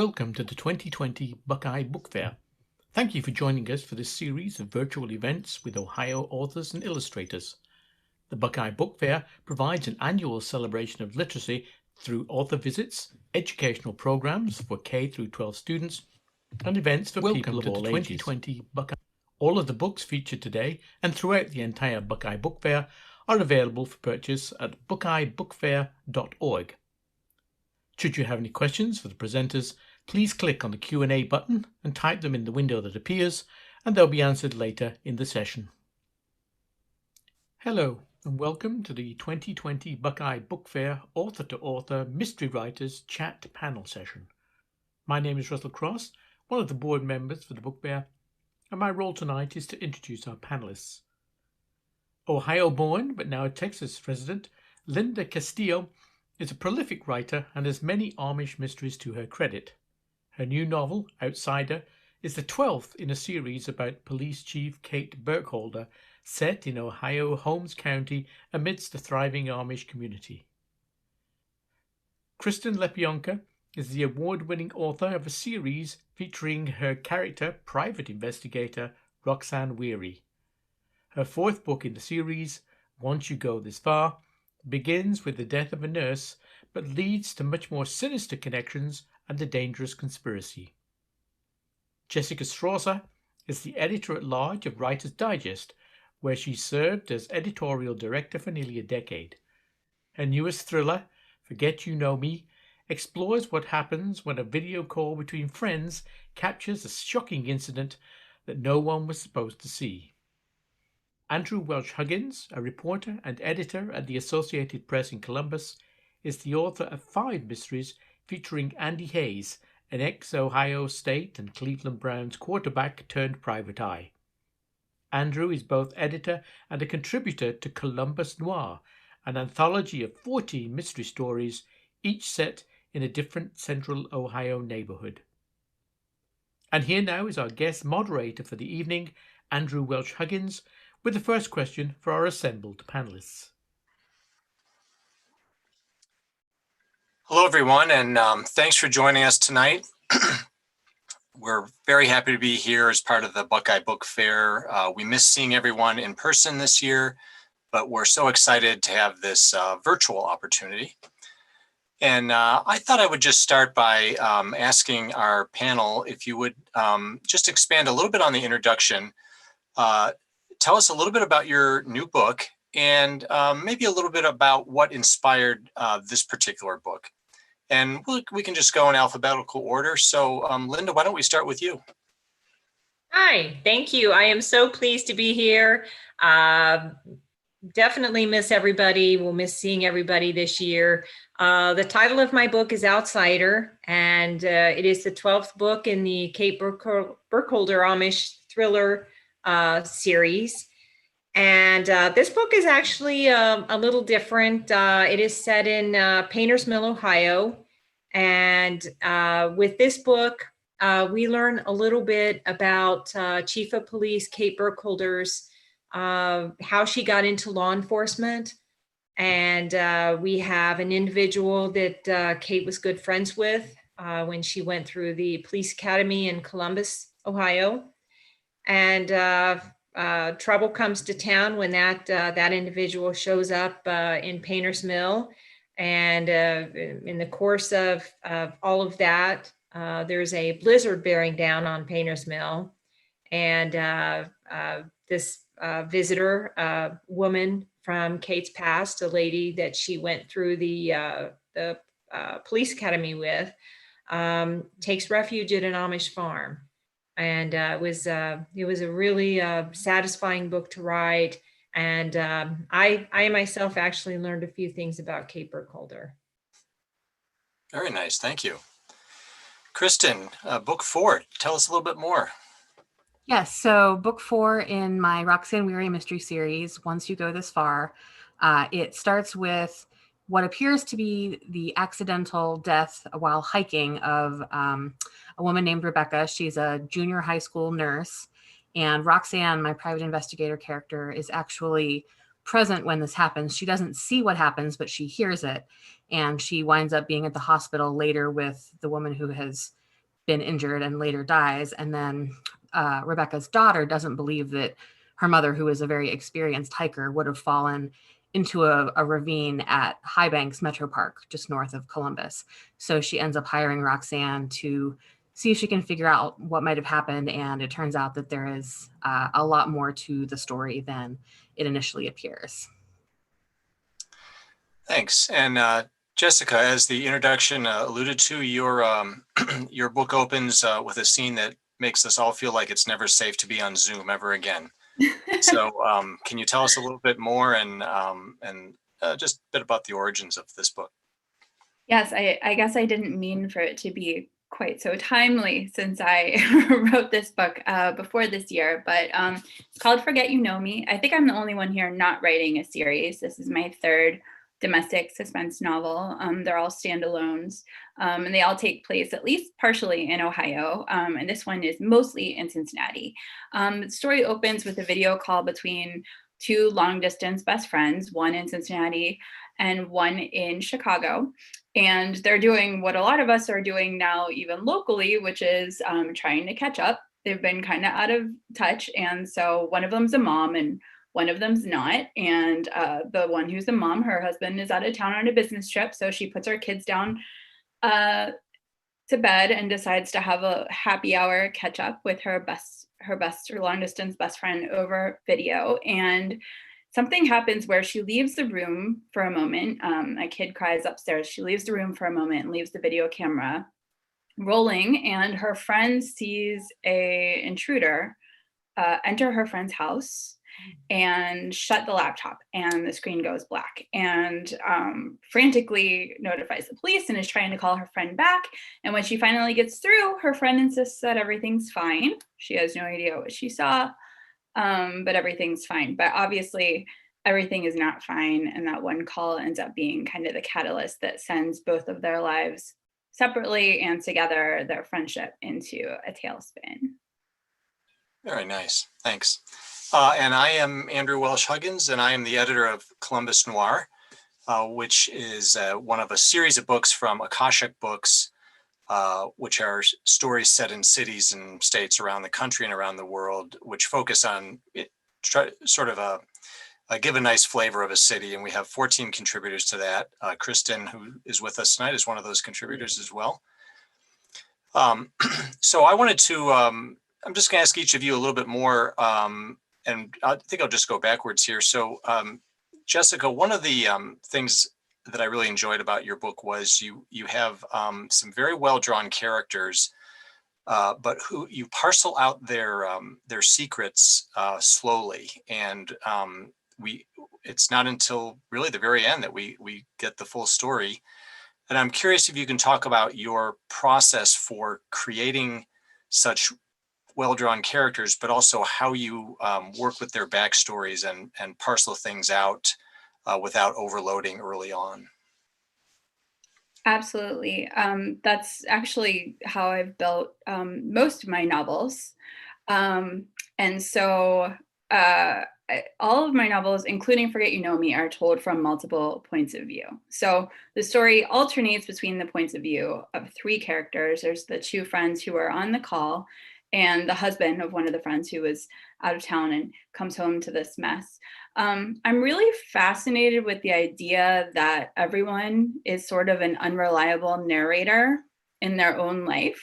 Welcome to the 2020 Buckeye Book Fair. Thank you for joining us for this series of virtual events with Ohio authors and illustrators. The Buckeye Book Fair provides an annual celebration of literacy through author visits, educational programs for K through 12 students, and events for people of all ages. 2020 Buckeye. All of the books featured today and throughout the entire Buckeye Book Fair are available for purchase at buckeyebookfair.org. Should you have any questions for the presenters, please click on the Q&A button and type them in the window that appears, and they'll be answered later in the session. Hello, and welcome to the 2020 Buckeye Book Fair Author-to-Author Mystery Writers Chat Panel Session. My name is Russell Cross, one of the board members for the book fair, and my role tonight is to introduce our panelists. Ohio-born, but now a Texas resident, Linda Castillo is a prolific writer and has many Amish mysteries to her credit. Her new novel, Outsider, is the 12th in a series about Police Chief Kate Burkholder, set in Ohio Holmes County amidst the thriving Amish community. Kristen Lepionka is the award-winning author of a series featuring her character, private investigator Roxanne Weary. Her fourth book in the series, Once You Go This Far, begins with the death of a nurse, but leads to much more sinister connections and a dangerous conspiracy. Jessica Strawser is the editor-at-large of Writer's Digest, where she served as editorial director for nearly a decade. Her newest thriller, Forget You Know Me, explores what happens when a video call between friends captures a shocking incident that no one was supposed to see. Andrew Welsh-Huggins, a reporter and editor at the Associated Press in Columbus, is the author of 5 mysteries featuring Andy Hayes, an ex-Ohio State and Cleveland Browns quarterback turned private eye. Andrew is both editor and a contributor to Columbus Noir, an anthology of 14 mystery stories, each set in a different central Ohio neighborhood. And here now is our guest moderator for the evening, Andrew Welsh-Huggins, with the first question for our assembled panelists. Hello, everyone, and thanks for joining us tonight. We're very happy to be here as part of the Buckeye Book Fair. We missed seeing everyone in person this year, but we're so excited to have this virtual opportunity. And I thought I would just start by asking our panel if you would just expand a little bit on the introduction. Tell us a little bit about your new book and maybe a little bit about what inspired this particular book. And we can just go in alphabetical order. So Linda, why don't we start with you? Hi, thank you. I am so pleased to be here. Definitely miss everybody. We'll miss seeing everybody this year. The title of my book is Outsider, and it is the 12th book in the Kate Burkholder Amish thriller series. And this book is actually a little different. It is set in Painters Mill, Ohio. And with this book, we learn a little bit about Chief of Police Kate Burkholder's, how she got into law enforcement. And we have an individual that Kate was good friends with when she went through the police academy in Columbus, Ohio. And trouble comes to town when that individual shows up in Painters Mill. And in the course of all of that, there's a blizzard bearing down on Painters Mill. And this visitor, woman from Kate's past, a lady that she went through the police academy with, takes refuge at an Amish farm. And it was a really satisfying book to write. And I myself actually learned a few things about Kate Burkholder. Very nice, thank you. Kristen, book 4, tell us a little bit more. Yes, so book 4 in my Roxanne Weary mystery series, Once You Go This Far, it starts with what appears to be the accidental death while hiking of a woman named Rebecca. She's a junior high school nurse, and Roxanne, my private investigator character, is actually present when this happens. She doesn't see what happens, but she hears it, and she winds up being at the hospital later with the woman who has been injured and later dies. And then Rebecca's daughter doesn't believe that her mother, who is a very experienced hiker, would have fallen into a ravine at High Banks Metro Park, just north of Columbus. So she ends up hiring Roxanne to see if she can figure out what might have happened. And it turns out that there is a lot more to the story than it initially appears. Thanks. And Jessica, as the introduction alluded to, your book opens with a scene that makes us all feel like it's never safe to be on Zoom ever again. So can you tell us a little bit more and just a bit about the origins of this book? Yes, I guess I didn't mean for it to be quite so timely since I wrote this book before this year, but it's called Forget You Know Me. I think I'm the only one here not writing a series. This is my third domestic suspense novel. They're all standalones, and they all take place at least partially in Ohio, and this one is mostly in Cincinnati. The story opens with a video call between two long-distance best friends, one in Cincinnati and one in Chicago. And they're doing what a lot of us are doing now, even locally, which is trying to catch up. They've been kind of out of touch. And so one of them's a mom and one of them's not. And the one who's the mom, her husband is out of town on a business trip. So she puts her kids down to bed and decides to have a happy hour catch up with her long distance best friend over video. And something happens where she leaves the room for a moment. A kid cries upstairs. She leaves the room for a moment and leaves the video camera rolling, and her friend sees a intruder enter her friend's house and shut the laptop, and the screen goes black, and frantically notifies the police and is trying to call her friend back. And when she finally gets through, her friend insists that everything's fine. She has no idea what she saw, but everything's fine. But obviously everything is not fine, and that one call ends up being kind of the catalyst that sends both of their lives separately and together, their friendship, into a tailspin. Very nice. Thanks. And I am Andrew Welsh-Huggins, and I am the editor of Columbus Noir, which is one of a series of books from Akashic Books, which are stories set in cities and states around the country and around the world, which focus on give a nice flavor of a city. And we have 14 contributors to that. Kristen, who is with us tonight, is one of those contributors as well. So I wanted to, I'm just gonna ask each of you a little bit more, and I think I'll just go backwards here. So Jessica, one of the things that I really enjoyed about your book was you have some very well-drawn characters, but who you parcel out their secrets slowly, and it's not until really the very end that we get the full story. And I'm curious if you can talk about your process for creating such well-drawn characters, but also how you work with their backstories and parcel things out without overloading early on. Absolutely. That's actually how I've built most of my novels. And so all of my novels, including Forget You Know Me, are told from multiple points of view. So the story alternates between the points of view of three characters. There's the two friends who are on the call, and the husband of one of the friends who was out of town and comes home to this mess. I'm really fascinated with the idea that everyone is sort of an unreliable narrator in their own life.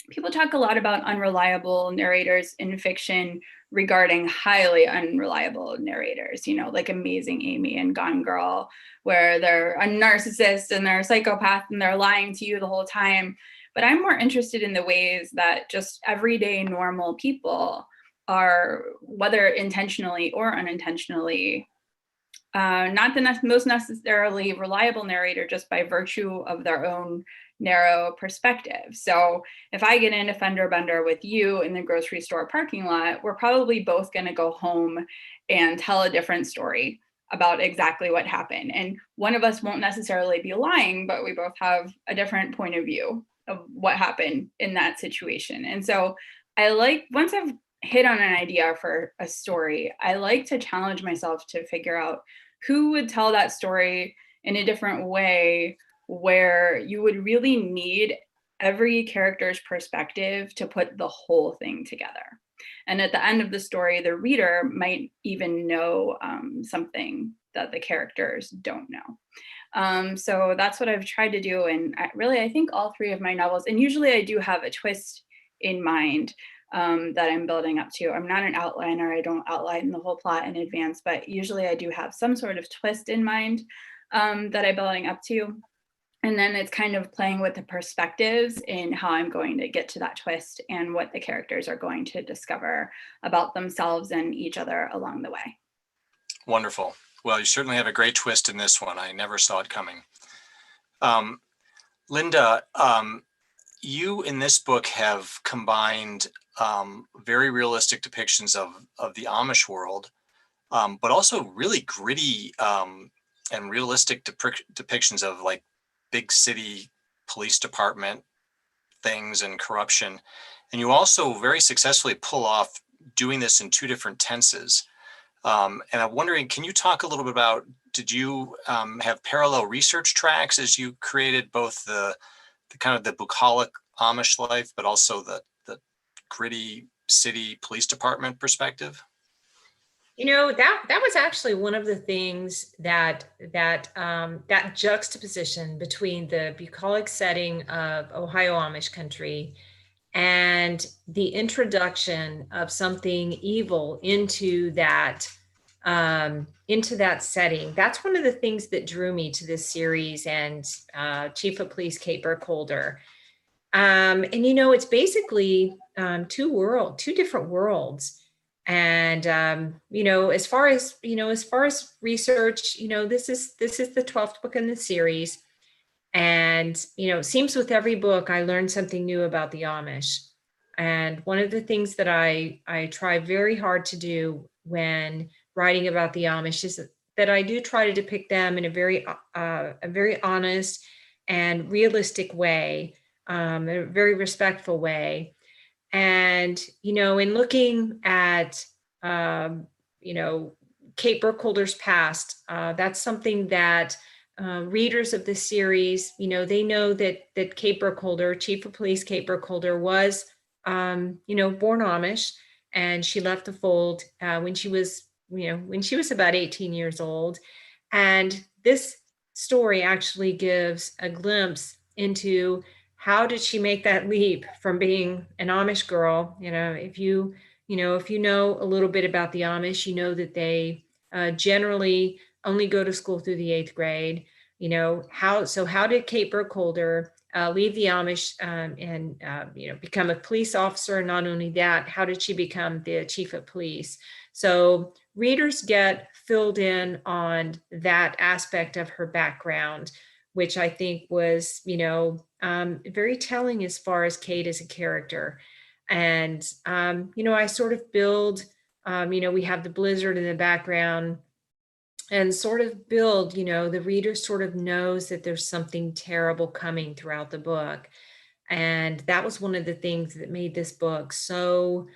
People talk a lot about unreliable narrators in fiction regarding highly unreliable narrators, you know, like Amazing Amy and Gone Girl, where they're a narcissist and they're a psychopath and they're lying to you the whole time. But I'm more interested in the ways that just everyday normal people are, whether intentionally or unintentionally, not the most necessarily reliable narrator just by virtue of their own narrow perspective. So if I get in a fender bender with you in the grocery store parking lot, we're probably both going to go home and tell a different story about exactly what happened. And one of us won't necessarily be lying, but we both have a different point of view of what happened in that situation. And so I like, once I've hit on an idea for a story, I like to challenge myself to figure out who would tell that story in a different way, where you would really need every character's perspective to put the whole thing together. And at the end of the story, the reader might even know something that the characters don't know. So that's what I've tried to do. And I think all three of my novels, and usually I do have a twist in mind that I'm building up to. I'm not an outliner. I don't outline the whole plot in advance, but usually I do have some sort of twist in mind that I'm building up to. And then it's kind of playing with the perspectives in how I'm going to get to that twist and what the characters are going to discover about themselves and each other along the way. Wonderful. Well, you certainly have a great twist in this one. I never saw it coming. Linda, you in this book have combined very realistic depictions of the Amish world, but also really gritty and realistic depictions of like big city police department things and corruption. And you also very successfully pull off doing this in two different tenses. And I'm wondering, can you talk a little bit about, did you have parallel research tracks as you created both the kind of the bucolic Amish life, but also the gritty city police department perspective? You know, that was actually one of the things that juxtaposition between the bucolic setting of Ohio Amish country and the introduction of something evil into that setting. That's one of the things that drew me to this series and Chief of Police Kate Burkholder. And you know, it's basically two different worlds. And you know, as far as research, you know, this is the 12th book in the series. And you know, it seems with every book I learn something new about the Amish. And one of the things that I try very hard to do when writing about the Amish is that I do try to depict them in a very honest and realistic way, a very respectful way. And, you know, in looking at, you know, Kate Burkholder's past, that's something that readers of the series, you know, they know that Kate Burkholder, Chief of Police Kate Burkholder, was, you know, born Amish, and she left the fold when she was about 18 years old. And this story actually gives a glimpse into how did she make that leap from being an Amish girl. You know, if you know a little bit about the Amish, you know that they generally only go to school through the 8th grade. You know, how did Kate Burkholder leave the Amish and you know, become a police officer? Not only that, how did she become the chief of police? So readers get filled in on that aspect of her background, which I think was, you know, very telling as far as Kate as a character. And, you know, I sort of build, you know, we have the blizzard in the background and sort of build, you know, the reader sort of knows that there's something terrible coming throughout the book. And that was one of the things that made this book so,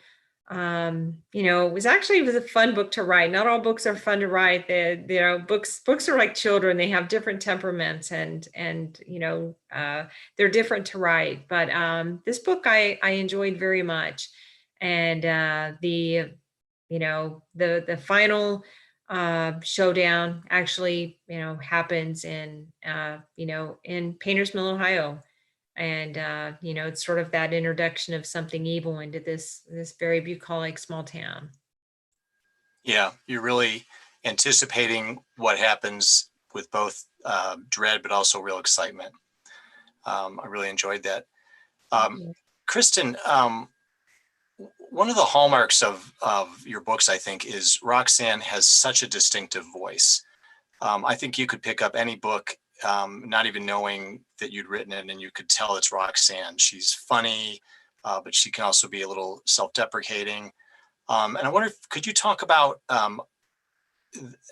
you know, it was a fun book to write. Not all books are fun to write. You know, books are like children. They have different temperaments and you know, they're different to write. But this book I enjoyed very much. And the final showdown actually, you know, happens in you know, in Painters Mill, Ohio. And you know, it's sort of that introduction of something evil into this very bucolic small town. Yeah, you're really anticipating what happens with both dread, but also real excitement. I really enjoyed that. Kristen, one of the hallmarks of your books, I think, is Roxanne has such a distinctive voice. I think you could pick up any book, not even knowing that you'd written it, and you could tell it's Roxanne. She's funny, but she can also be a little self-deprecating. And I wonder, could you talk about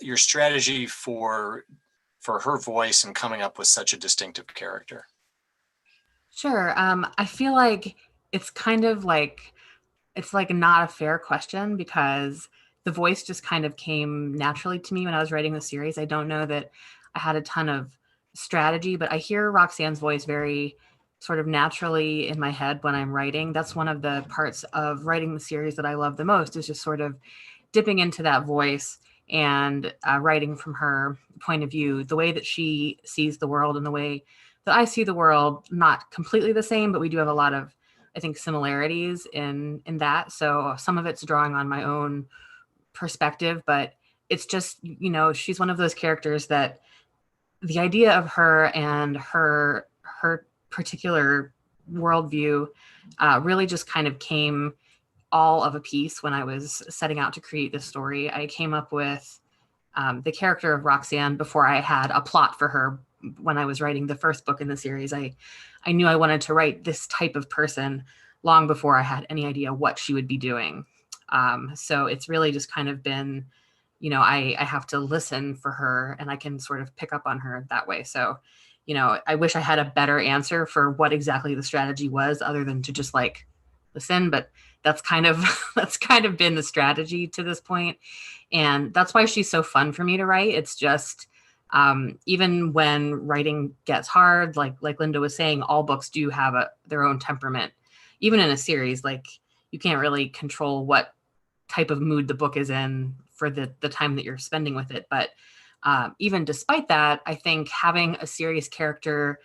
your strategy for her voice and coming up with such a distinctive character? Sure. I feel like it's kind of like, it's like not a fair question because the voice just kind of came naturally to me when I was writing the series. I don't know that I had a ton of strategy, but I hear Roxanne's voice very sort of naturally in my head when I'm writing. That's one of the parts of writing the series that I love the most, is just sort of dipping into that voice and writing from her point of view, the way that she sees the world and the way that I see the world, not completely the same, but we do have a lot of, I think, similarities in that. So some of it's drawing on my own perspective, but it's just, she's one of those characters that the idea of her and her particular worldview really just kind of came all of a piece when I was setting out to create this story. I came up with the character of Roxanne before I had a plot for her. When I was writing the first book in the series, I knew I wanted to write this type of person long before I had any idea what she would be doing. So it's really just kind of been, I have to listen for her and I can sort of pick up on her that way. So, I wish I had a better answer for what exactly the strategy was other than to just like listen, but that's kind of been the strategy to this point. And that's why she's so fun for me to write. It's just, even when writing gets hard, like Linda was saying, all books do have their own temperament. Even in a series, like you can't really control what type of mood the book is in for the time that you're spending with it. But even despite that, I think having a serious character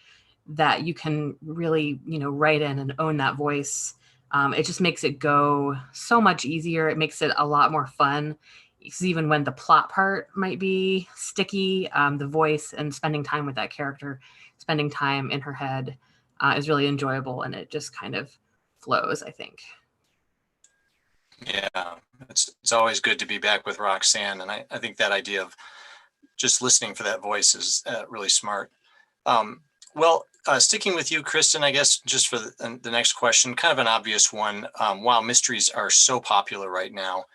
that you can really, write in and own that voice, it just makes it go so much easier. It makes it a lot more fun. Because even when the plot part might be sticky, the voice and spending time with that character, spending time in her head is really enjoyable, and it just kind of flows, I think. Yeah, it's always good to be back with Roxanne, and I think that idea of just listening for that voice is really smart. Well, sticking with you, Kristen, I guess just for the next question, kind of an obvious one. While mysteries are so popular right now,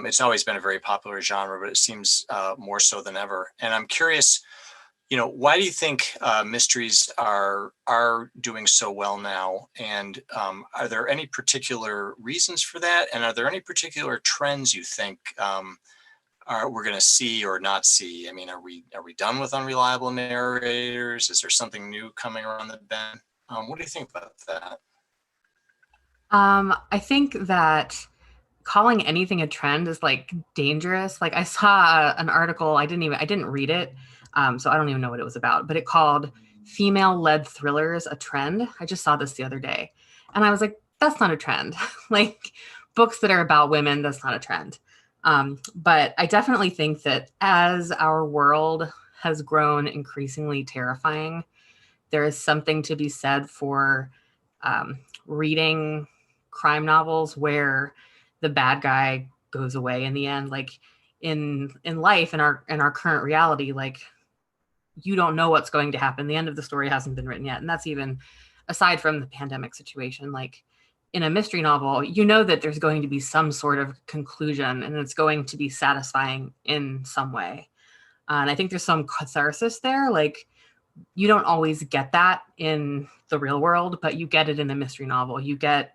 it's always been a very popular genre, but it seems more so than ever. And I'm curious, why do you think mysteries are doing so well now? And are there any particular reasons for that? And are there any particular trends you think we're going to see or not see? I mean, are we done with unreliable narrators? Is there something new coming around the bend? What do you think about that? I think that calling anything a trend is like dangerous. Like I saw an article, I didn't read it. So I don't even know what it was about, but it called female-led thrillers a trend. I just saw this the other day and I was like, that's not a trend. Like books that are about women, that's not a trend. But I definitely think that as our world has grown increasingly terrifying, there is something to be said for reading crime novels where the bad guy goes away in the end. Like in life, in our current reality, like you don't know what's going to happen. The end of the story hasn't been written yet. And that's even aside from the pandemic situation. Like in a mystery novel, you know that there's going to be some sort of conclusion and it's going to be satisfying in some way. And I think there's some catharsis there. Like you don't always get that in the real world, but you get it in a mystery novel. You get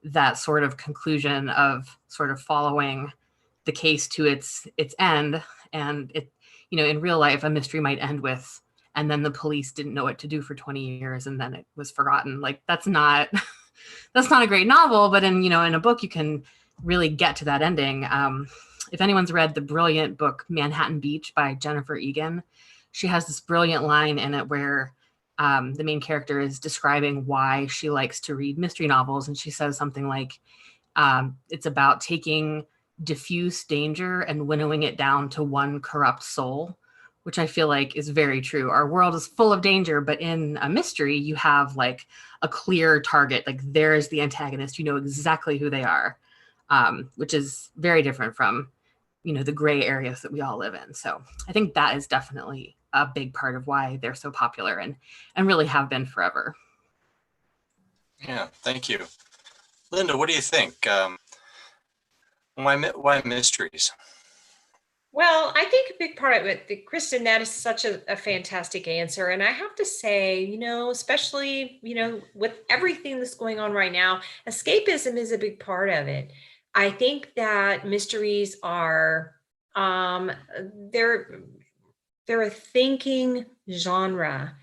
that sort of conclusion of sort of following the case to its end. And it, in real life, a mystery might end with, and then the police didn't know what to do for 20 years and then it was forgotten. Like that's not a great novel, but in a book, you can really get to that ending. If anyone's read the brilliant book, Manhattan Beach by Jennifer Egan, she has this brilliant line in it where the main character is describing why she likes to read mystery novels. And she says something like, it's about taking diffuse danger and winnowing it down to one corrupt soul, which I feel like is very true. Our world is full of danger, but in a mystery, you have like a clear target. Like there is the antagonist, you know exactly who they are, which is very different from, the gray areas that we all live in. So I think that is definitely a big part of why they're so popular and really have been forever. Yeah, thank you. Linda, what do you think? Why mysteries? Well, I think a big part of it, Kristen, that is such a fantastic answer. And I have to say, especially, with everything that's going on right now, escapism is a big part of it. I think that mysteries are, they're a thinking genre.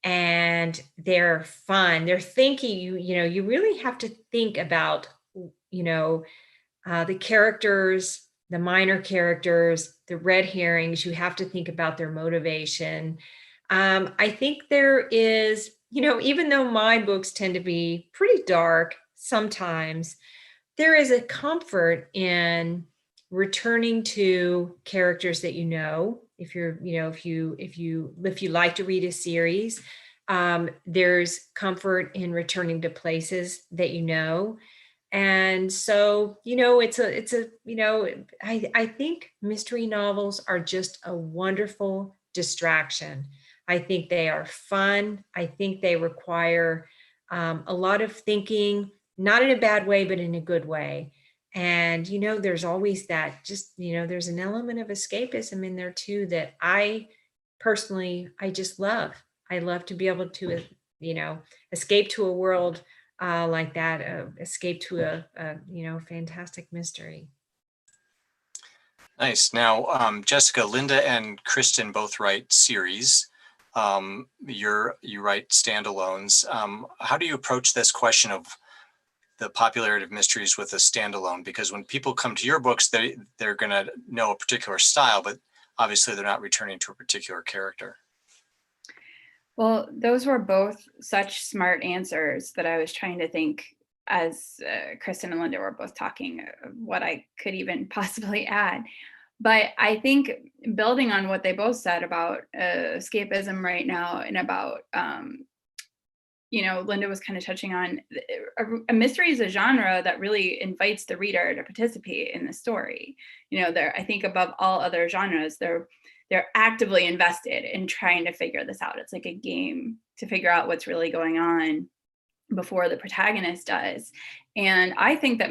and they're fun. They're thinking, you really have to think about, the characters, the minor characters, the red herrings. You have to think about their motivation. I think there is, even though my books tend to be pretty dark sometimes, there is a comfort in returning to characters that if you like to read a series. There's comfort in returning to places that and so I think mystery novels are just a wonderful distraction. I think they are fun. I think they require a lot of thinking, not in a bad way, but in a good way. And, there's always that there's an element of escapism in there too, that I personally, I just love. I love to be able to, escape to a world like that, escape to a fantastic mystery. Nice. Now, Jessica, Linda, and Kristen both write series. You write standalones. How do you approach this question of the popularity of mysteries with a standalone? Because when people come to your books, they're going to know a particular style, but obviously they're not returning to a particular character. Well, those were both such smart answers that I was trying to think as Kristen and Linda were both talking, what I could even possibly add. But I think building on what they both said about escapism right now, and about, Linda was kind of touching on, a mystery is a genre that really invites the reader to participate in the story. I think above all other genres, they're actively invested in trying to figure this out. It's like a game to figure out what's really going on before the protagonist does. And I think that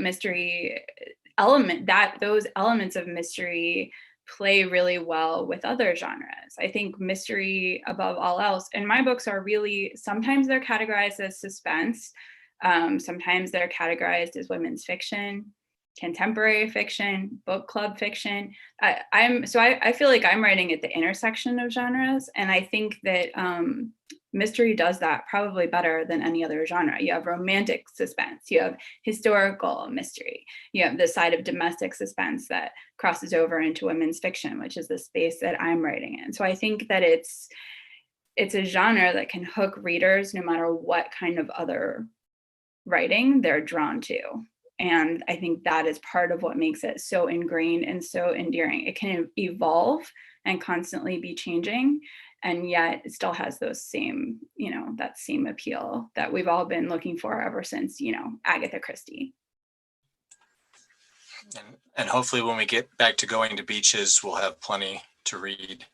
those elements of mystery play really well with other genres. I think mystery above all else, and my books are really, sometimes they're categorized as suspense, sometimes they're categorized as women's fiction, contemporary fiction, book club fiction. I feel like I'm writing at the intersection of genres, and I think that mystery does that probably better than any other genre. You have romantic suspense, you have historical mystery, you have the side of domestic suspense that crosses over into women's fiction, which is the space that I'm writing in. So I think that it's a genre that can hook readers no matter what kind of other writing they're drawn to. And I think that is part of what makes it so ingrained and so endearing. It can evolve and constantly be changing, and yet it still has those same, that same appeal that we've all been looking for ever since, Agatha Christie. And hopefully when we get back to going to beaches, we'll have plenty to read.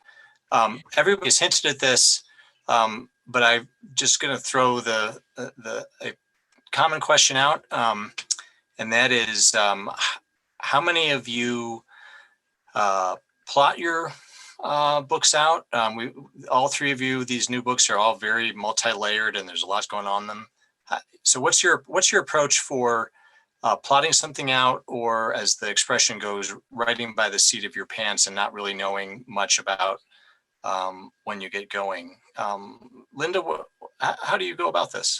Everybody's hinted at this, but I'm just going to throw a common question out. And that is, how many of you plot your books out? All three of you, these new books are all very multi-layered, and there's a lot going on them. So what's your approach for plotting something out, or, as the expression goes, writing by the seat of your pants and not really knowing much about when you get going? Linda, how do you go about this?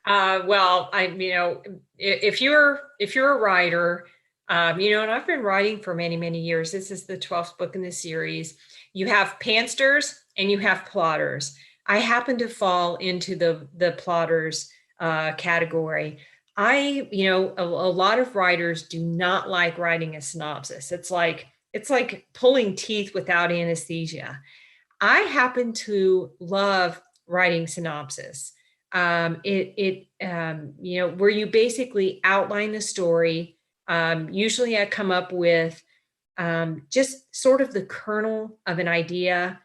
Well, if you're a writer, and I've been writing for many, many years. This is the 12th book in the series. You have pantsters and you have plotters. I happen to fall into the plotters category. A lot of writers do not like writing a synopsis. It's like pulling teeth without anesthesia. I happen to love writing synopsis. Where you basically outline the story. Usually I come up with just sort of the kernel of an idea.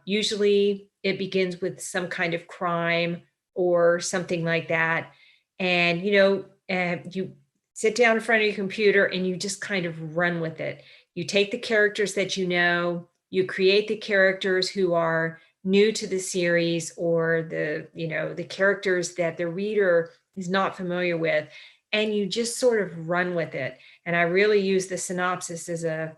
Usually it begins with some kind of crime or something like that. And, you sit down in front of your computer and you just kind of run with it. You take the characters that you create the characters who are new to the series, or the characters that the reader is not familiar with, and you just sort of run with it. And I really use the synopsis I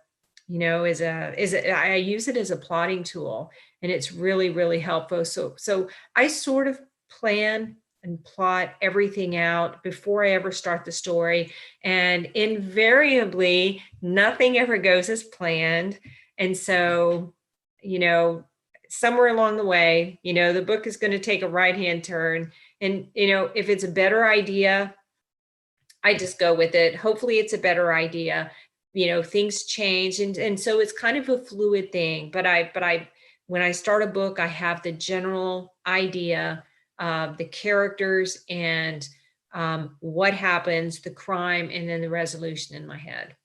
use it as a plotting tool. and it's really, really helpful. So I sort of plan and plot everything out before I ever start the story. And invariably, nothing ever goes as planned. And so, somewhere along the way, the book is going to take a right-hand turn. And, if it's a better idea, I just go with it. Hopefully it's a better idea. Things change. And so it's kind of a fluid thing. But when I start a book, I have the general idea of the characters and what happens, the crime, and then the resolution in my head.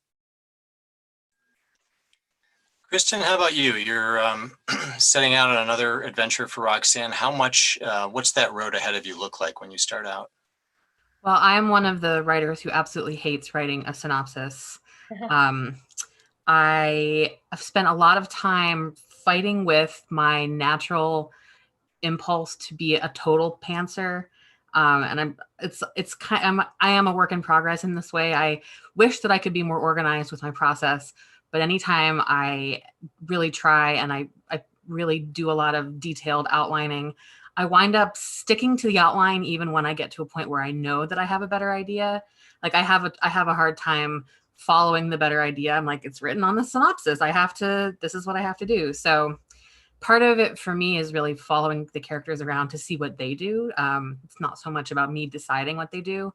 Kristen, how about you? You're setting out on another adventure for Roxanne. What's that road ahead of you look like when you start out? Well, I'm one of the writers who absolutely hates writing a synopsis. I have spent a lot of time fighting with my natural impulse to be a total pantser. And I am a work in progress in this way. I wish that I could be more organized with my process, but anytime I really try and I really do a lot of detailed outlining, I wind up sticking to the outline even when I get to a point where I know that I have a better idea. Like I have a hard time following the better idea. I'm like, it's written on the synopsis. This is what I have to do. So part of it for me is really following the characters around to see what they do. It's not so much about me deciding what they do,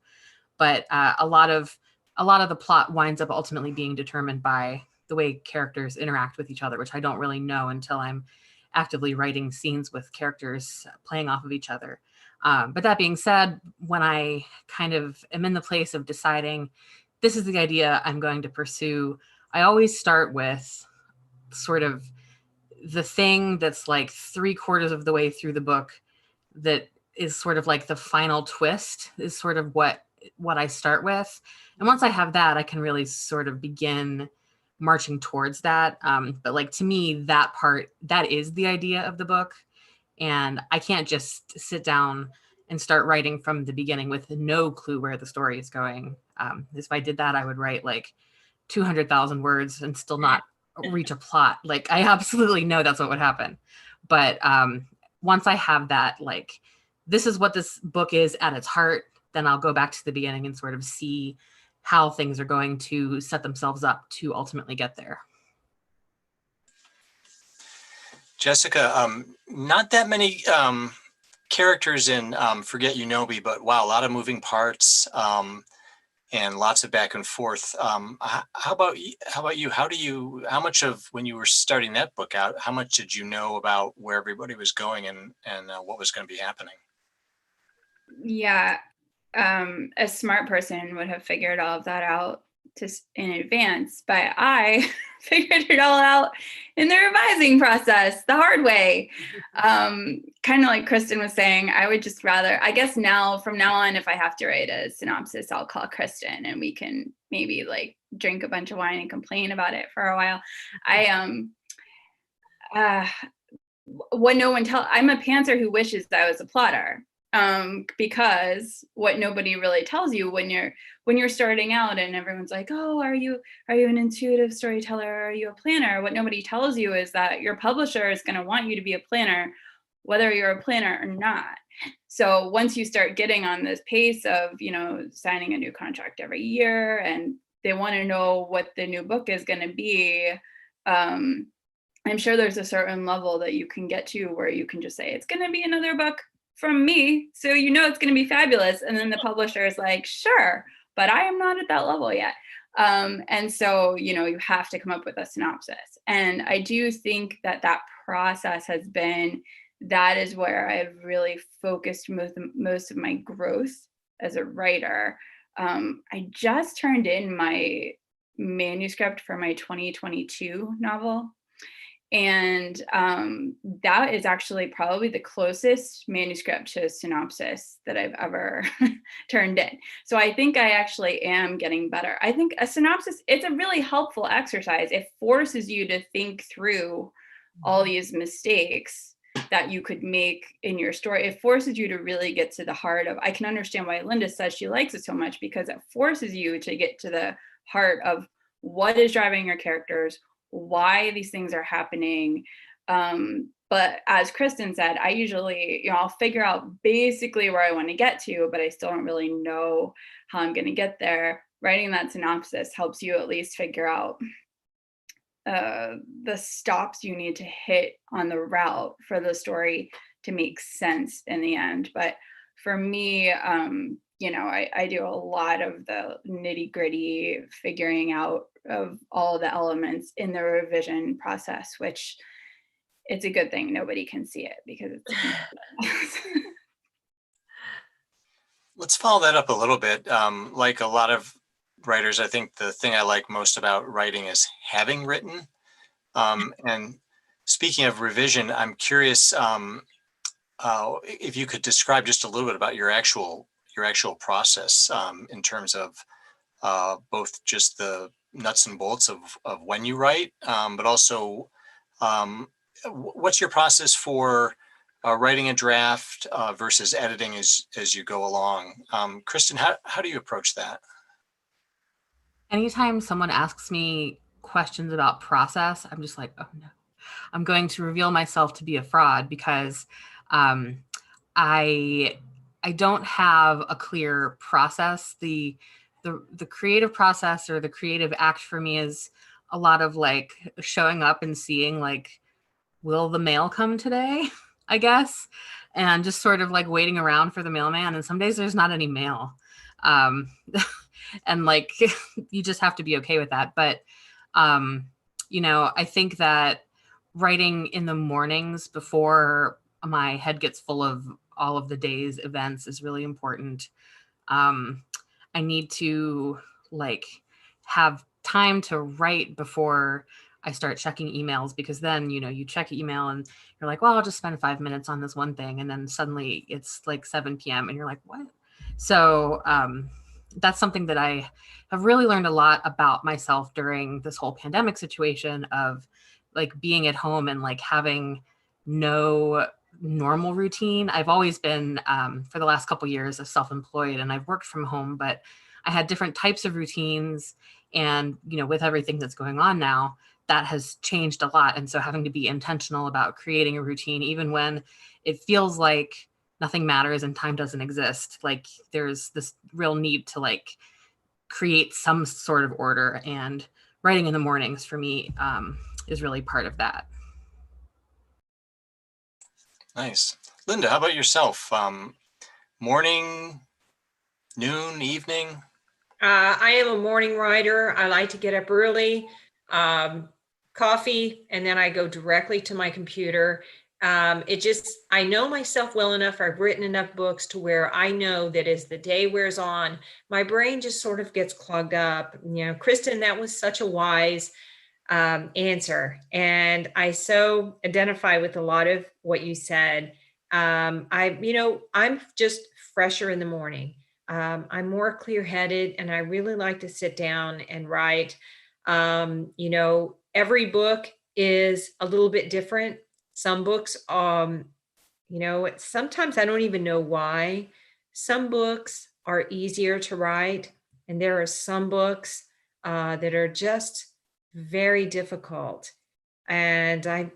but a lot of the plot winds up ultimately being determined by the way characters interact with each other, which I don't really know until I'm actively writing scenes with characters playing off of each other. But that being said, when I kind of am in the place of deciding this is the idea I'm going to pursue, I always start with sort of the thing that's like 3/4 of the way through the book that is sort of like the final twist is sort of what I start with. And once I have that, I can really sort of begin marching towards that. But like, to me, that is the idea of the book. And I can't just sit down and start writing from the beginning with no clue where the story is going. If I did that, I would write like 200,000 words and still not reach a plot. Like, I absolutely know that's what would happen. But once I have that, like, this is what this book is at its heart, then I'll go back to the beginning and sort of see how things are going to set themselves up to ultimately get there. Jessica, not that many characters in Forget You Know Me, but wow, a lot of moving parts and lots of back and forth. How about you? How much of, when you were starting that book out, how much did you know about where everybody was going and what was going to be happening? Yeah, a smart person would have figured all of that out in advance, but I figured it all out in the revising process the hard way. Kind of like Kristen was saying, I would just rather, I guess from now on, if I have to write a synopsis, I'll call Kristen and we can maybe like drink a bunch of wine and complain about it for a while. What no one I'm a pantser who wishes that I was a plotter. Because what nobody really tells you when you're starting out and everyone's like, oh, are you an intuitive storyteller? Are you a planner? What nobody tells you is that your publisher is going to want you to be a planner, whether you're a planner or not. So once you start getting on this pace of, signing a new contract every year and they want to know what the new book is going to be, I'm sure there's a certain level that you can get to where you can just say, it's going to be another book from me, so it's going to be fabulous. And then the publisher is like, sure, but I am not at that level yet. And so, you have to come up with a synopsis. And I do think that process that is where I've really focused most of my growth as a writer. I just turned in my manuscript for my 2022 novel. And that is actually probably the closest manuscript to a synopsis that I've ever turned in. So I think I actually am getting better. I think a synopsis, it's a really helpful exercise. It forces you to think through all these mistakes that you could make in your story. It forces you to really get to the heart of, I can understand why Linda says she likes it so much, because it forces you to get to the heart of what is driving your characters, why these things are happening. But as Kristen said, I usually, I'll figure out basically where I want to get to, but I still don't really know how I'm going to get there. Writing that synopsis helps you at least figure out the stops you need to hit on the route for the story to make sense in the end. But for me, I do a lot of the nitty gritty figuring out of all the elements in the revision process, which it's a good thing nobody can see it because it's Let's follow that up a little bit. Like a lot of writers, I think the thing I like most about writing is having written. And speaking of revision, I'm curious if you could describe just a little bit about your actual process in terms of both just the nuts and bolts of when you write, but also what's your process for writing a draft versus editing as you go along? Kristen, how do you approach that? Anytime someone asks me questions about process, I'm just like, oh no, I'm going to reveal myself to be a fraud because I don't have a clear process. The creative process or the creative act for me is a lot of like showing up and seeing like, will the mail come today? I guess, and just sort of like waiting around for the mailman. And some days there's not any mail. And like, you just have to be okay with that. But, I think that writing in the mornings before my head gets full of all of the day's events is really important. I need to like have time to write before I start checking emails, because then, you check email and you're like, well, I'll just spend 5 minutes on this one thing. And then suddenly it's like 7 p.m. and you're like, what? So that's something that I have really learned a lot about myself during this whole pandemic situation of like being at home and like having no normal routine. I've always been, for the last couple of years, self-employed, and I've worked from home, but I had different types of routines. And, with everything that's going on now, that has changed a lot. And so having to be intentional about creating a routine, even when it feels like nothing matters and time doesn't exist, like there's this real need to like create some sort of order, and writing in the mornings for me is really part of that. Nice. Linda, how about yourself? Morning, noon, evening? I am a morning writer. I like to get up early, coffee, and then I go directly to my computer. I know myself well enough. I've written enough books to where I know that as the day wears on, my brain just sort of gets clogged up. Kristen, that was such a wise answer. And I so identify with a lot of what you said. I'm just fresher in the morning. I'm more clear-headed, and I really like to sit down and write. Every book is a little bit different. Some books, sometimes I don't even know why. Some books are easier to write, and there are some books that are just very difficult. And I,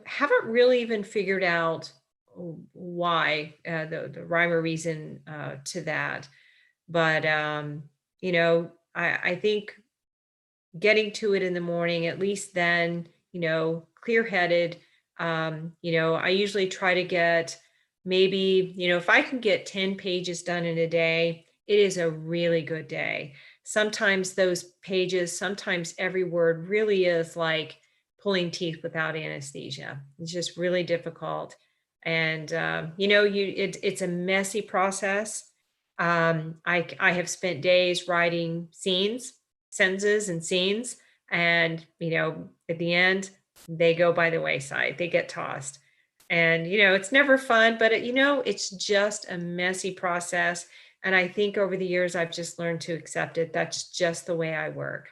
haven't really even figured out why, the rhyme or reason to that. But, I think getting to it in the morning, at least then, clear-headed. I usually try to get maybe, if I can get 10 pages done in a day, it is a really good day. Sometimes those pages, sometimes every word really is like pulling teeth without anesthesia. It's just really difficult. And, it's a messy process. I have spent days writing sentences and scenes, and, at the end, they go by the wayside, they get tossed. And, it's never fun, but it's just a messy process. And I think over the years, I've just learned to accept it. That's just the way I work.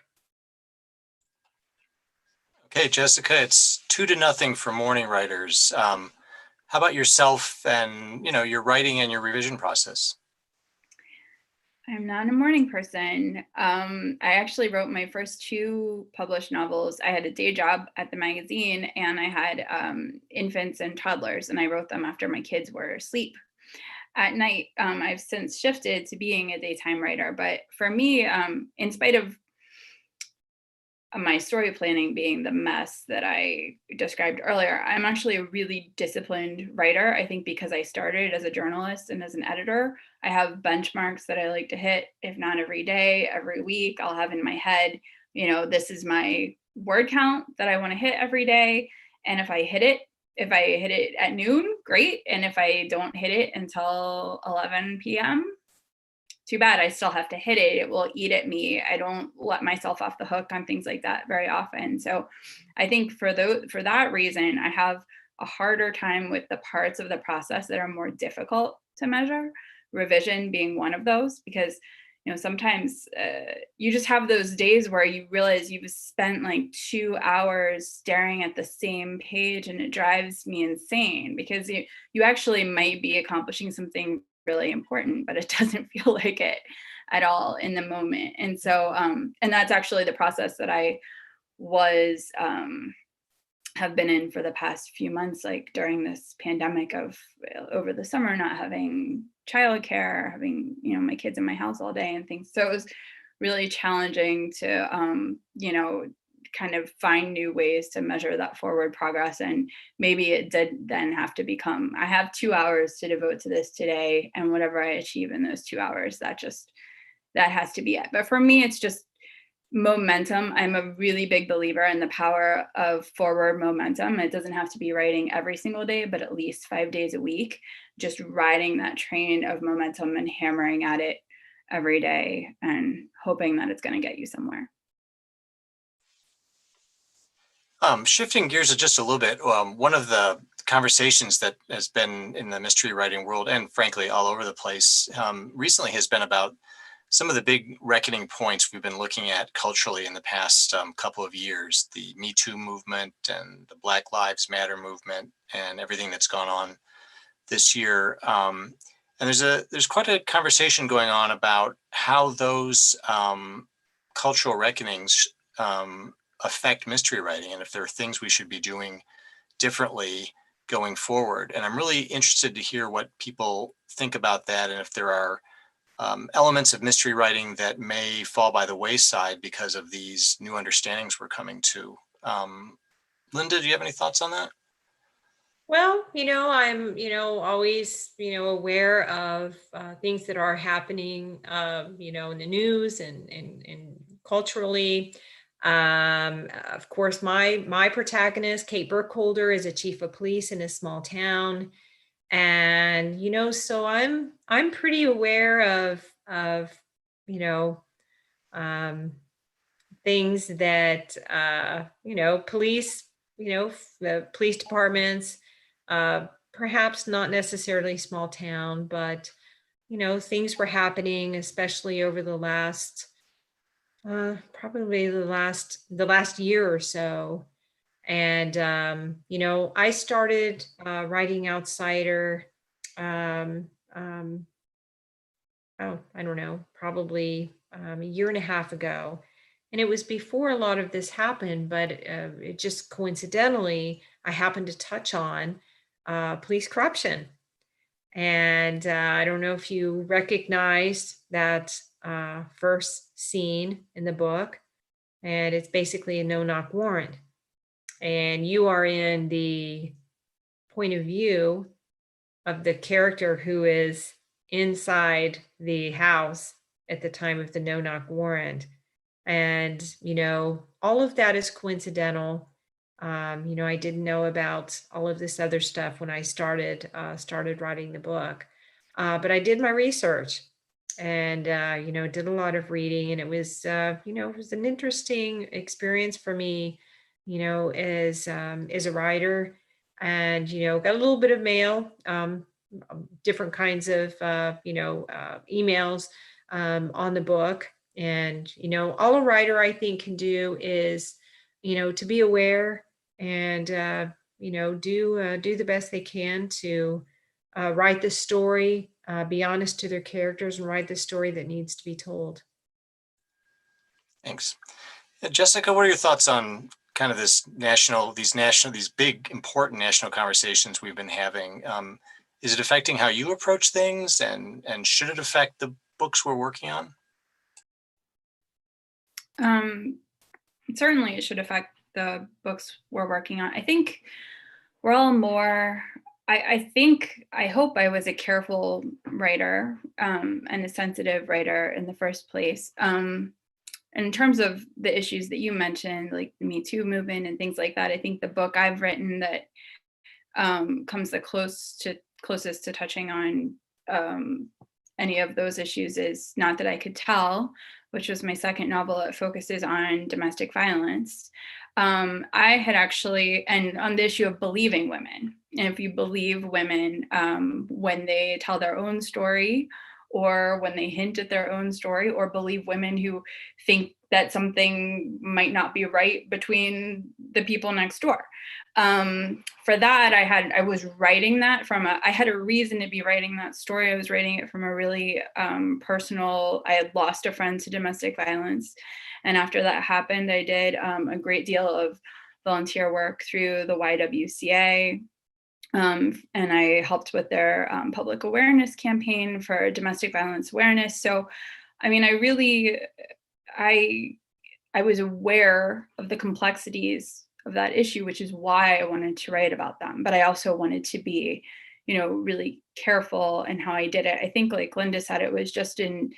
Okay, Jessica, it's 2-0 for morning writers. How about yourself and, your writing and your revision process? I'm not a morning person. I actually wrote my first 2 published novels. I had a day job at the magazine, and I had infants and toddlers, and I wrote them after my kids were asleep at night. I've since shifted to being a daytime writer, but for me, in spite of my story planning being the mess that I described earlier, I'm actually a really disciplined writer. I think because I started as a journalist and as an editor, I have benchmarks that I like to hit, if not every day, every week. I'll have in my head, this is my word count that I want to hit every day. And if I hit it at noon, great. And if I don't hit it until 11 p.m., too bad. I still have to hit it. It will eat at me. I don't let myself off the hook on things like that very often. So I think for that reason, I have a harder time with the parts of the process that are more difficult to measure, revision being one of those, because sometimes you just have those days where you realize you've spent like 2 hours staring at the same page, and it drives me insane because you actually might be accomplishing something really important, but it doesn't feel like it at all in the moment. And so, and that's actually the process that I was, have been in for the past few months, like during this pandemic of over the summer, not having childcare, having, my kids in my house all day and things. So it was really challenging to, kind of find new ways to measure that forward progress. And maybe it did then have to become, I have 2 hours to devote to this today, and whatever I achieve in those 2 hours, that has to be it. But for me, it's just momentum. I'm a really big believer in the power of forward momentum. It doesn't have to be writing every single day, but at least 5 days a week, just riding that train of momentum and hammering at it every day and hoping that it's going to get you somewhere. Shifting gears just a little bit, one of the conversations that has been in the mystery writing world, and frankly all over the place, recently has been about some of the big reckoning points we've been looking at culturally in the past couple of years, the Me Too movement and the Black Lives Matter movement and everything that's gone on this year. And there's quite a conversation going on about how those cultural reckonings affect mystery writing, and if there are things we should be doing differently going forward. And I'm really interested to hear what people think about that, and if there are elements of mystery writing that may fall by the wayside because of these new understandings we're coming to. Linda, do you have any thoughts on that? Well, I'm, always, aware of things that are happening, in the news and culturally. Of course, my protagonist, Kate Burkholder, is a chief of police in a small town. And, so I'm pretty aware of, things that, police, the police departments, perhaps not necessarily small town, but, things were happening, especially over the last, probably the last year or so. And, I started writing Outsider, I don't know, probably a year and a half ago. And it was before a lot of this happened, but it just coincidentally, I happened to touch on police corruption. And I don't know if you recognize that first scene in the book, and it's basically a no-knock warrant. And you are in the point of view of the character who is inside the house at the time of the no-knock warrant. And, all of that is coincidental. I didn't know about all of this other stuff when I started writing the book. But I did my research and, did a lot of reading, and it was, it was an interesting experience for me, as a writer, and, got a little bit of mail, different kinds of, emails on the book. And, all a writer, I think, can do is, to be aware and, do the best they can to write the story be honest to their characters and write the story that needs to be told. Thanks. Jessica, what are your thoughts on kind of these big, important national conversations we've been having? Is it affecting how you approach things, and should it affect the books we're working on? Certainly it should affect the books we're working on. I think we're all more, I hope I was a careful writer and a sensitive writer in the first place. In terms of the issues that you mentioned, like the Me Too movement and things like that, I think the book I've written that comes the closest to touching on any of those issues is Not That I Could Tell, which was my second novel. It focuses on domestic violence. I had actually, and on the issue of believing women, and if you believe women when they tell their own story, or when they hint at their own story, or believe women who think that something might not be right between the people next door. For that, I was writing that I had a reason to be writing that story. I was writing it from a really personal, I had lost a friend to domestic violence. And after that happened, I did a great deal of volunteer work through the YWCA. And I helped with their public awareness campaign for domestic violence awareness. So, I mean, I was aware of the complexities of that issue, which is why I wanted to write about them. But I also wanted to be, really careful in how I did it. I think, like Linda said, it was just in,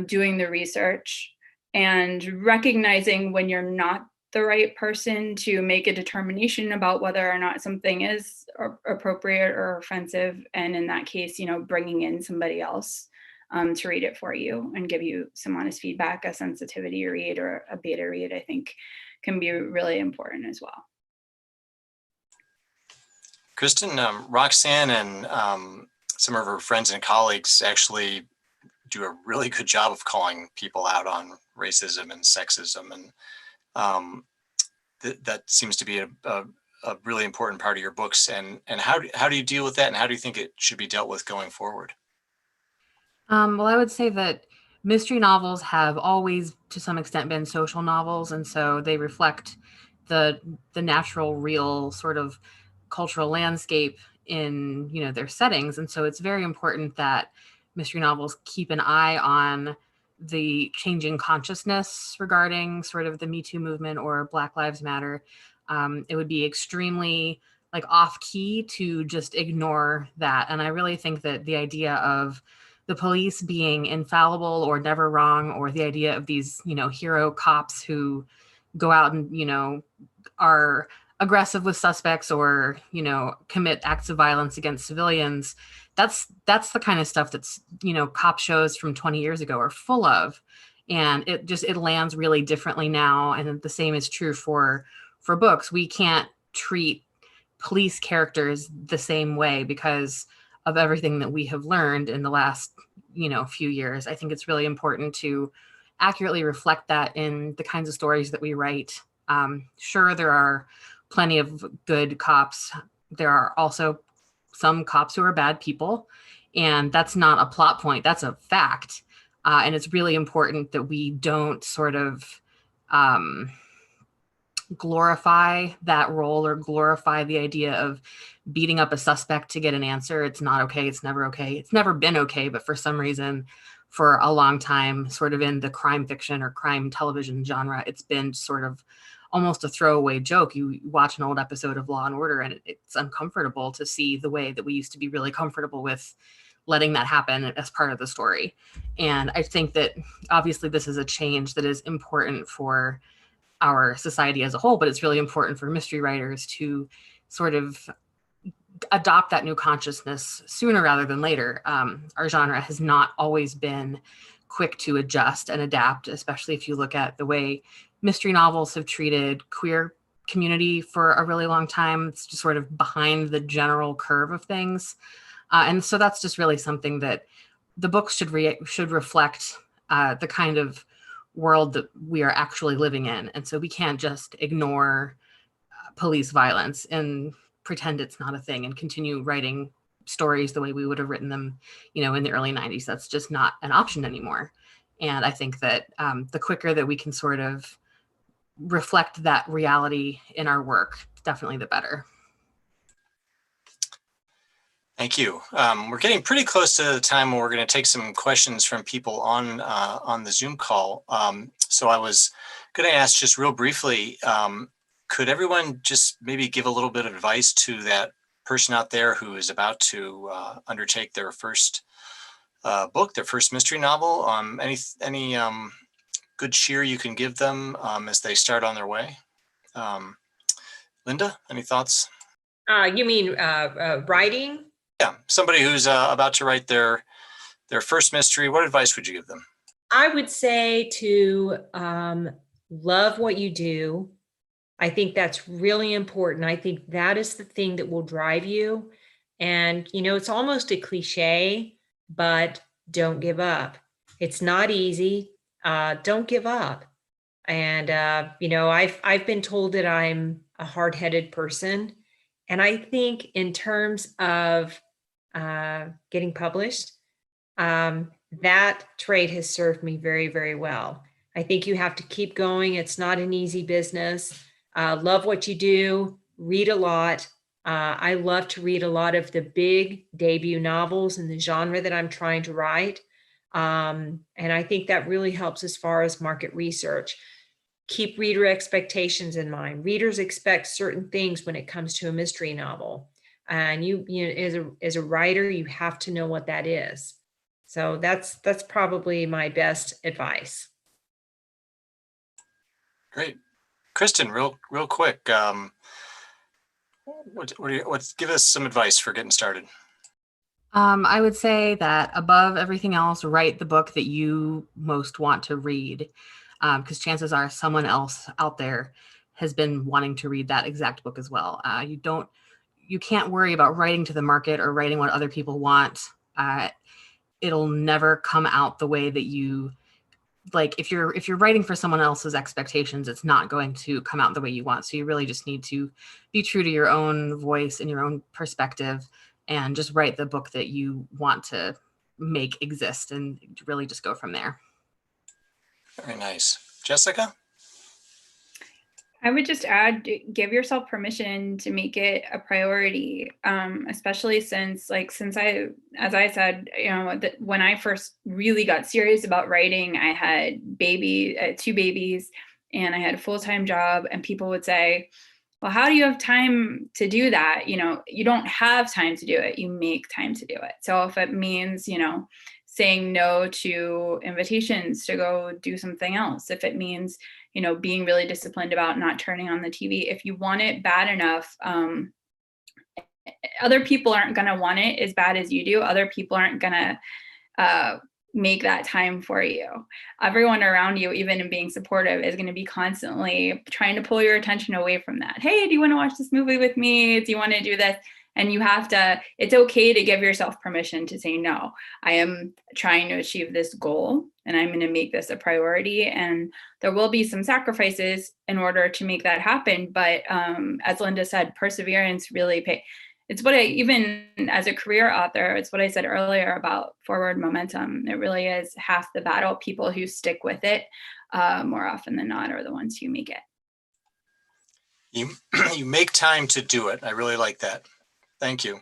doing the research and recognizing when you're not the right person to make a determination about whether or not something is appropriate or offensive. And in that case, bringing in somebody else to read it for you and give you some honest feedback. A sensitivity read or a beta read, I think, can be really important as well. Kristen, Roxanne and some of her friends and colleagues actually do a really good job of calling people out on racism and sexism, and that seems to be a really important part of your books. And how do you deal with that, and how do you think it should be dealt with going forward? Well, I would say that mystery novels have always, to some extent, been social novels, and so they reflect the natural, real sort of cultural landscape in their settings. And so it's very important that mystery novels keep an eye on the changing consciousness regarding sort of the Me Too movement or Black Lives Matter. It would be extremely off key to just ignore that. And I really think that the idea of the police being infallible or never wrong, or the idea of these, hero cops who go out and, are aggressive with suspects or, commit acts of violence against civilians, that's the kind of stuff that's, cop shows from 20 years ago are full of. And it lands really differently now. And the same is true for books. We can't treat police characters the same way because of everything that we have learned in the last, few years. I think it's really important to accurately reflect that in the kinds of stories that we write. Sure, there are plenty of good cops. There are also some cops who are bad people, and that's not a plot point. That's a fact. And it's really important that we don't sort of glorify that role or glorify the idea of beating up a suspect to get an answer. It's not okay. It's never okay. It's never been okay. But for some reason, for a long time, sort of in the crime fiction or crime television genre, it's been sort of almost a throwaway joke. You watch an old episode of Law and Order and it's uncomfortable to see the way that we used to be really comfortable with letting that happen as part of the story. And I think that obviously this is a change that is important for our society as a whole, but it's really important for mystery writers to sort of adopt that new consciousness sooner rather than later. Our genre has not always been quick to adjust and adapt, especially if you look at the way mystery novels have treated queer community for a really long time. It's just sort of behind the general curve of things. And so that's just really something that the books should reflect the kind of world that we are actually living in. And so we can't just ignore police violence and pretend it's not a thing and continue writing stories the way we would have written them, in the early 90s. That's just not an option anymore. And I think that the quicker that we can sort of reflect that reality in our work, definitely the better. Thank you. We're getting pretty close to the time where we're going to take some questions from people on the Zoom call. So I was going to ask just real briefly, could everyone just maybe give a little bit of advice to that person out there who is about to undertake their first book, their first mystery novel? Any good cheer you can give them as they start on their way? Linda, any thoughts? You mean writing? Yeah, somebody who's about to write their first mystery. What advice would you give them? I would say to love what you do. I think that's really important. I think that is the thing that will drive you. And, it's almost a cliche, but don't give up. It's not easy. Don't give up. And, I've been told that I'm a hard-headed person. And I think in terms of getting published, that trait has served me very, very well. I think you have to keep going. It's not an easy business. Love what you do, read a lot. I love to read a lot of the big debut novels in the genre that I'm trying to write. And I think that really helps as far as market research. Keep reader expectations in mind. Readers expect certain things when it comes to a mystery novel. And you as a writer, you have to know what that is. So that's probably my best advice. Great. Kristen, real quick, give us some advice for getting started. I would say that above everything else, write the book that you most want to read, because chances are someone else out there has been wanting to read that exact book as well. You can't worry about writing to the market or writing what other people want. It'll never come out the way that you like. If you're writing for someone else's expectations, it's not going to come out the way you want. So you really just need to be true to your own voice and your own perspective, and just write the book that you want to make exist, and really just go from there. Very nice. Jessica? I would just add, give yourself permission to make it a priority, especially since as I said, when I first really got serious about writing, I had two babies, and I had a full-time job, and people would say, well, how do you have time to do that? You don't have time to do it. You make time to do it. So if it means, saying no to invitations to go do something else, if it means, being really disciplined about not turning on the TV, if you want it bad enough, other people aren't going to want it as bad as you do. Other people aren't going to make that time for you. Everyone around you, even in being supportive, is going to be constantly trying to pull your attention away from that. Hey, do you want to watch this movie with me? Do you want to do this? And it's okay to give yourself permission to say, no, I am trying to achieve this goal, and I'm going to make this a priority. And there will be some sacrifices in order to make that happen. But as Linda said, perseverance really pays. It's even as a career author, it's what I said earlier about forward momentum. It really is half the battle. People who stick with it more often than not are the ones who make it. You make time to do it. I really like that. Thank you.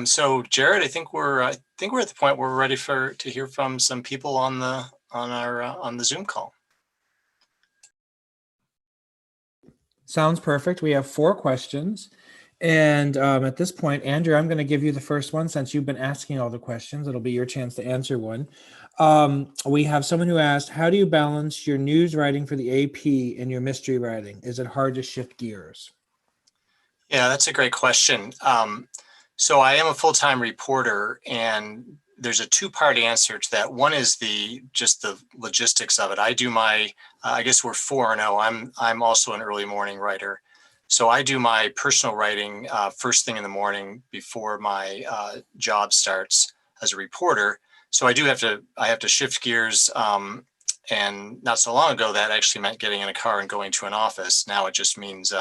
So Jared, I think we're at the point where we're ready to hear from some people on the Zoom call. Sounds perfect. We have 4 questions. And at this point, Andrew, I'm going to give you the first one since you've been asking all the questions. It'll be your chance to answer one. We have someone who asked, how do you balance your news writing for the AP and your mystery writing? Is it hard to shift gears? Yeah, that's a great question. So I am a full-time reporter, and there's a 2-part answer to that. One is just the logistics of it. I do I guess we're 4-0. I'm also an early morning writer. So I do my personal writing first thing in the morning before my job starts as a reporter. So I have to shift gears. And not so long ago, that actually meant getting in a car and going to an office. Now it just means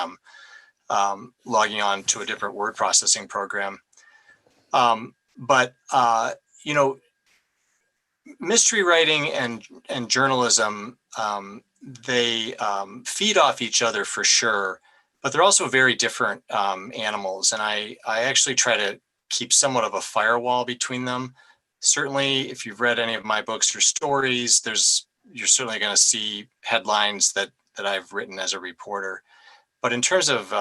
logging on to a different word processing program. But mystery writing and journalism, they feed off each other for sure, but they're also very different animals. And I actually try to keep somewhat of a firewall between them. Certainly, if you've read any of my books or stories, you're certainly going to see headlines that I've written as a reporter. But in terms of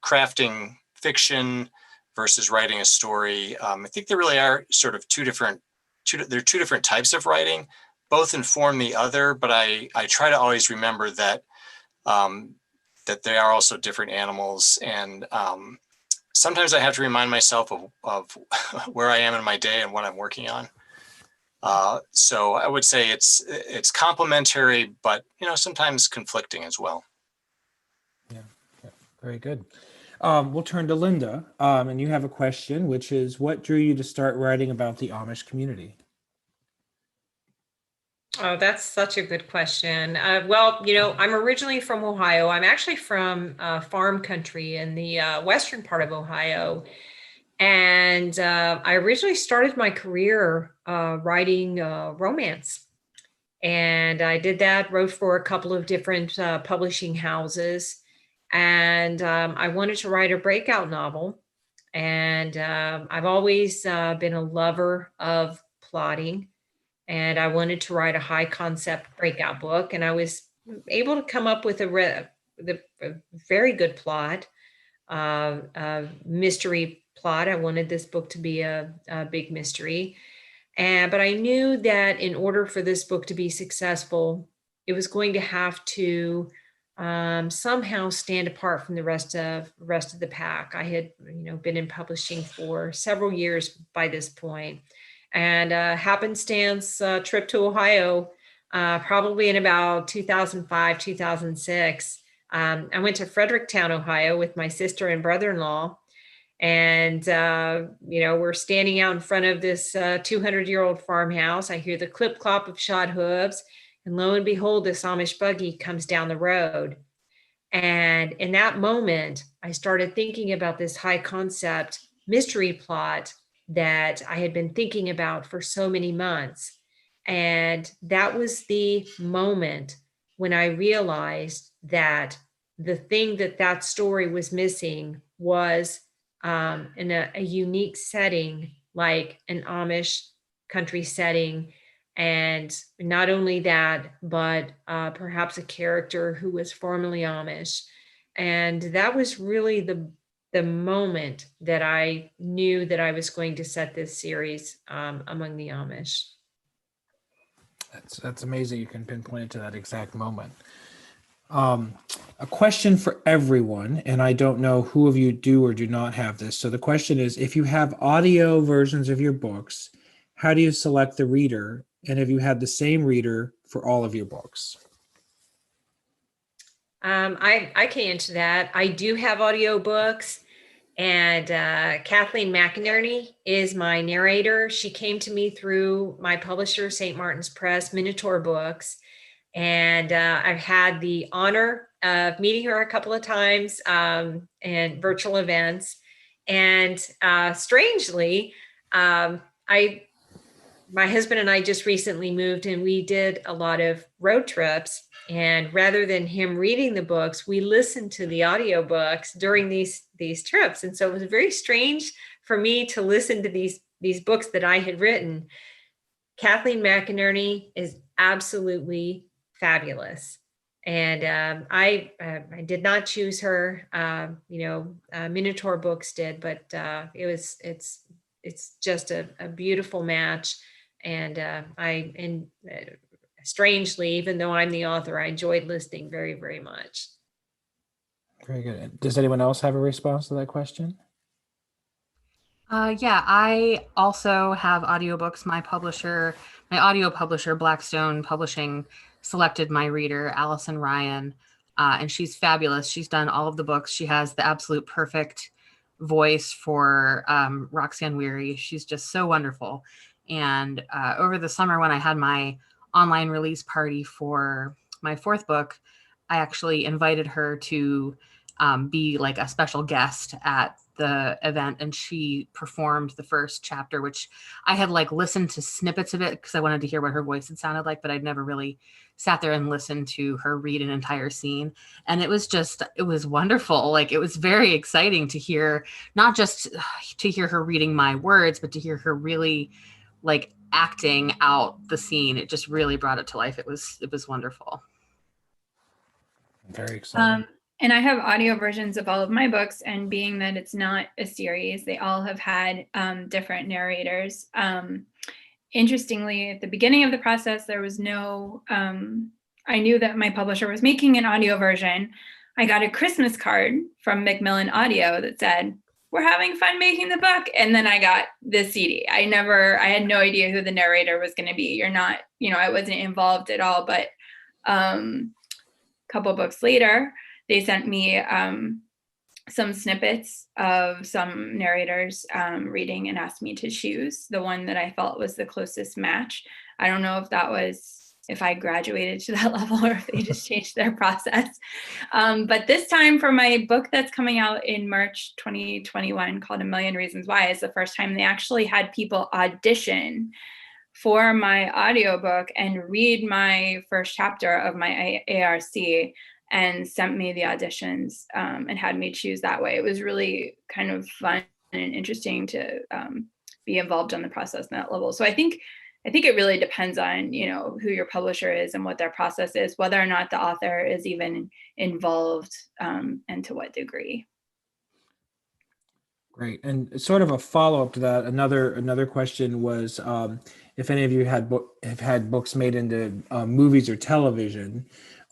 crafting fiction versus writing a story, I think there really are sort of two different types of writing. Both inform the other, but I try to always remember that that they are also different animals. And sometimes I have to remind myself of where I am in my day and what I'm working on. So I would say it's complementary, but sometimes conflicting as well. Yeah, very good. We'll turn to Linda, and you have a question, which is, what drew you to start writing about the Amish community? Oh, that's such a good question. Well, I'm originally from Ohio. I'm actually from farm country in the western part of Ohio. And I originally started my career writing romance. And I did that, wrote for a couple of different publishing houses. And I wanted to write a breakout novel. And I've always been a lover of plotting. And I wanted to write a high concept breakout book. And I was able to come up with a very good plot, mystery plot. I wanted this book to be a big mystery. But I knew that in order for this book to be successful, it was going to have to somehow stand apart from the rest of the pack. I had been in publishing for several years by this point. And happenstance trip to Ohio, probably in about 2005, 2006. I went to Fredericktown, Ohio with my sister and brother-in-law. And, we're standing out in front of this 200-year-old farmhouse. I hear the clip clop of shod hooves. And lo and behold, this Amish buggy comes down the road. And in that moment, I started thinking about this high concept mystery plot that I had been thinking about for so many months. And that was the moment when I realized that the thing that story was missing was in a unique setting, like an Amish country setting. And not only that, but perhaps a character who was formerly Amish. And that was really the moment that I knew that I was going to set this series among the Amish. That's amazing. You can pinpoint it to that exact moment. A question for everyone, and I don't know who of you do or do not have this. So the question is, if you have audio versions of your books, how do you select the reader? And have you had the same reader for all of your books? I can answer that. I do have audio books, and Kathleen McInerney is my narrator. She came to me through my publisher, St. Martin's Press, Minotaur Books. And I've had the honor of meeting her a couple of times in virtual events. And strangely, my husband and I just recently moved, and we did a lot of road trips. And rather than him reading the books, we listened to the audiobooks during these trips. And so it was very strange for me to listen to these books that I had written. Kathleen McInerney is absolutely fabulous. And I did not choose her. Minotaur Books did, but it's just a beautiful match. And strangely, even though I'm the author, I enjoyed listening very, very much. Very good. Does anyone else have a response to that question? Yeah, I also have audiobooks. My audio publisher, Blackstone Publishing, selected my reader, Allison Ryan, and she's fabulous. She's done all of the books. She has the absolute perfect voice for Roxanne Weary. She's just so wonderful. And over the summer, when I had my online release party for my fourth book, I actually invited her to be like a special guest at the event, and she performed the first chapter, which I had like listened to snippets of it because I wanted to hear what her voice had sounded like, but I'd never really sat there and listened to her read an entire scene. And it was wonderful. Like, it was very exciting to hear, not just to hear her reading my words, but to hear her really like acting out the scene. It just really brought it to life. It was wonderful. Very exciting. And I have audio versions of all of my books, and being that it's not a series, they all have had different narrators. Interestingly, at the beginning of the process, there was no, I knew that my publisher was making an audio version. I got a Christmas card from Macmillan Audio that said, "We're having fun making the book." And then I got the CD. I had no idea who the narrator was going to be. I wasn't involved at all, but a couple books later, they sent me some snippets of some narrators reading and asked me to choose the one that I felt was the closest match. I don't know if I graduated to that level or if they just changed their process. But this time, for my book that's coming out in March 2021 called A Million Reasons Why, is the first time they actually had people audition for my audiobook and read my first chapter of my ARC and sent me the auditions and had me choose that way. It was really kind of fun and interesting to be involved in the process on that level. So I think it really depends on, who your publisher is and what their process is, whether or not the author is even involved, and to what degree. Great. And sort of a follow-up to that, another question was if any of you have had books made into movies or television,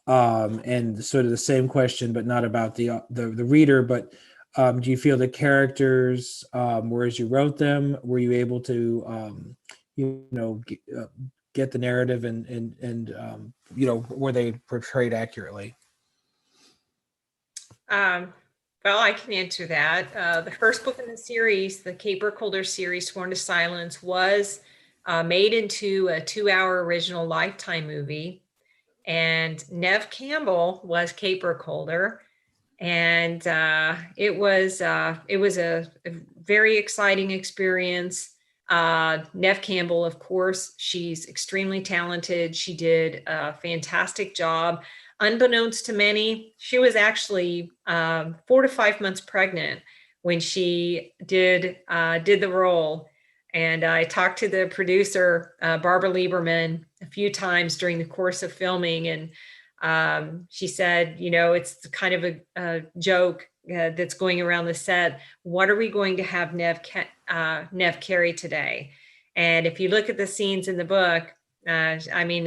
and sort of the same question, but not about the reader, but do you feel the characters were as you wrote them? Were you able to get the narrative and were they portrayed accurately? Well, I can answer that. The first book in the series, the Kate Burkholder series, Sworn to Silence, was made into a 2-hour original Lifetime movie. And Nev Campbell was Kate Burkholder. And it was a very exciting experience. Nev Campbell, of course, she's extremely talented. She did a fantastic job. Unbeknownst to many, she was actually 4 to 5 months pregnant when she did the role. And I talked to the producer, Barbara Lieberman, a few times during the course of filming. And she said, it's kind of a joke that's going around the set. What are we going to have Nev carry today? And if you look at the scenes in the book, in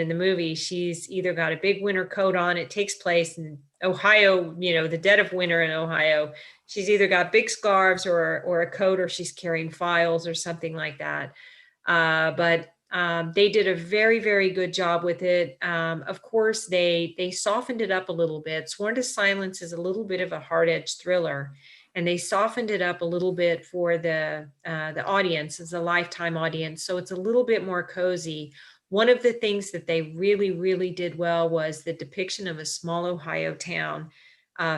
the movie, she's either got a big winter coat on. It takes place in Ohio, the dead of winter in Ohio. She's either got big scarves or a coat, or she's carrying files or something like that. But they did a very, very good job with it. Of course, they softened it up a little bit. Sworn to Silence is a little bit of a hard-edged thriller, and they softened it up a little bit for the audience, as a Lifetime audience. So it's a little bit more cozy. One of the things that they really, really did well was the depiction of a small Ohio town,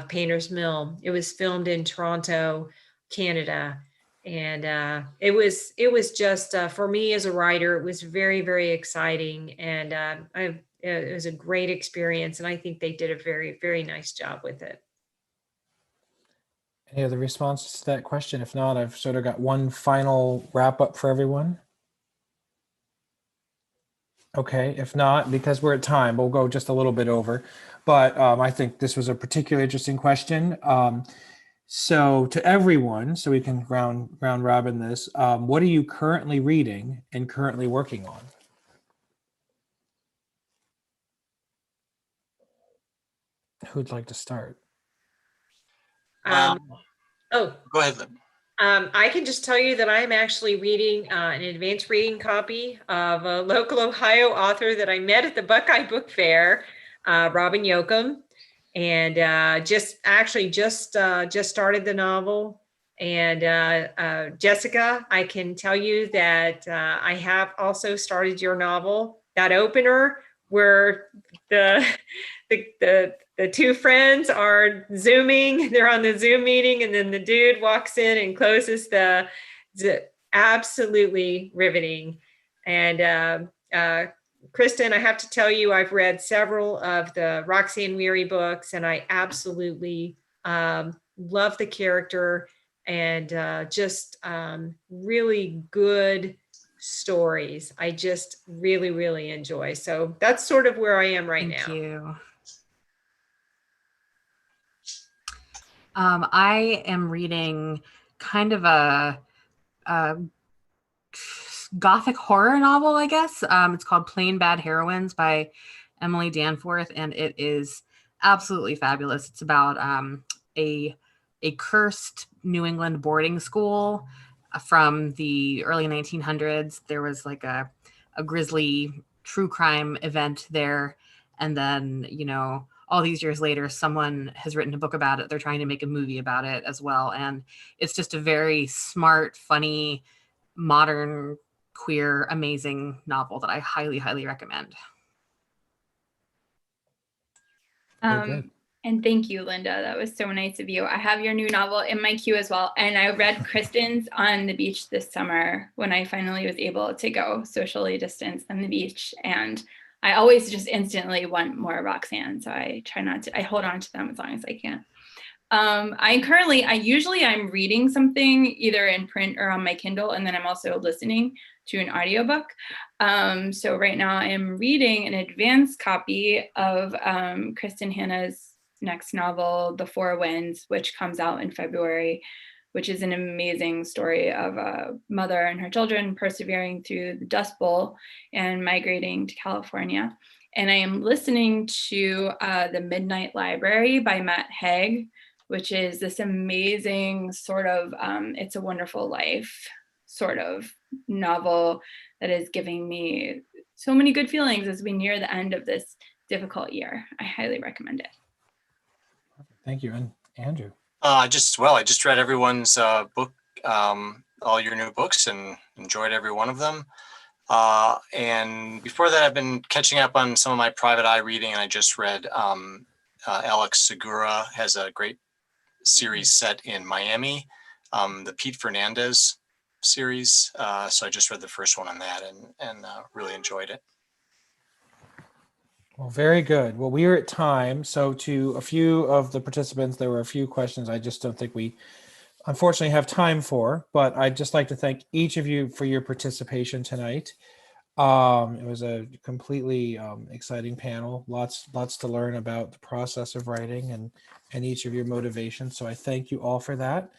Painter's Mill. It was filmed in Toronto, Canada. And it was just, for me as a writer, it was very, very exciting. And it was a great experience. And I think they did a very, very nice job with it. Any other responses to that question? If not, I've sort of got one final wrap up for everyone. Okay, if not, because we're at time, we'll go just a little bit over. But I think this was a particularly interesting question. So to everyone, so we can round robin this, what are you currently reading and currently working on? Who'd like to start? Go ahead, Lib. I can just tell you that I am actually reading an advanced reading copy of a local Ohio author that I met at the Buckeye Book Fair, Robin Yoakum, and just started the novel. And Jessica, I can tell you that I have also started your novel. That opener where the the two friends are Zooming. They're on the Zoom meeting, and then the dude walks in and closes the absolutely riveting. And Kristen, I have to tell you, I've read several of the Roxanne Weary books, and I absolutely love the character and just really good stories. I just really, really enjoy. So that's sort of where I am right now. Thank you. I am reading kind of a gothic horror novel, I guess. It's called Plain Bad Heroines by Emily Danforth, and it is absolutely fabulous. It's about a cursed New England boarding school from the early 1900s. There was like a grisly true crime event there, and then, you know, all these years later, someone has written a book about it. They're trying to make a movie about it as well, and it's just a very smart, funny, modern, queer, amazing novel that I highly, highly recommend. Very good. And thank you, Linda. That was so nice of you. I have your new novel in my queue as well. And I read Kristen's on the beach this summer when I finally was able to go socially distanced on the beach. And I always just instantly want more Roxanne. So I try not to, I hold on to them as long as I can. I'm reading something either in print or on my Kindle, and then I'm also listening to an audiobook. So right now I am reading an advanced copy of Kristen Hanna's next novel, The Four Winds, which comes out in February, which is an amazing story of a mother and her children persevering through the Dust Bowl and migrating to California. And I am listening to The Midnight Library by Matt Haig, which is this amazing sort of It's a Wonderful Life sort of novel that is giving me so many good feelings as we near the end of this difficult year. I highly recommend it. Thank you. And Andrew? I just read everyone's book, all your new books, and enjoyed every one of them. And before that, I've been catching up on some of my private eye reading, and I just read Alex Segura has a great series set in Miami, the Pete Fernandez series. So I just read the first one on that and really enjoyed it. Well, very good. Well, we are at time. So to a few of the participants, there were a few questions I just don't think we unfortunately have time for, but I'd just like to thank each of you for your participation tonight. It was a completely exciting panel. Lots to learn about the process of writing and each of your motivations. So I thank you all for that.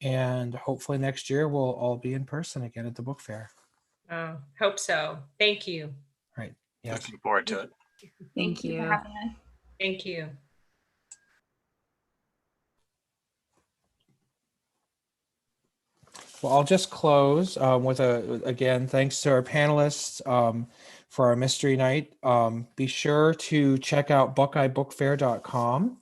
And hopefully next year we'll all be in person again at the book fair. Hope so. Thank you. Right. Yes. Looking forward to it. Thank you. For having us. Thank you. Well, I'll just close with again, thanks to our panelists for our mystery night. Be sure to check out BuckeyeBookFair.com,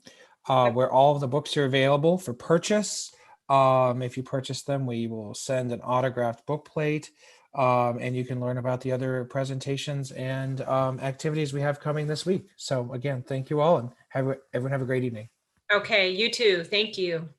where all of the books are available for purchase. If you purchase them, we will send an autographed book plate, and you can learn about the other presentations and activities we have coming this week. So again, thank you all, and everyone have a great evening. Okay, you too. Thank you.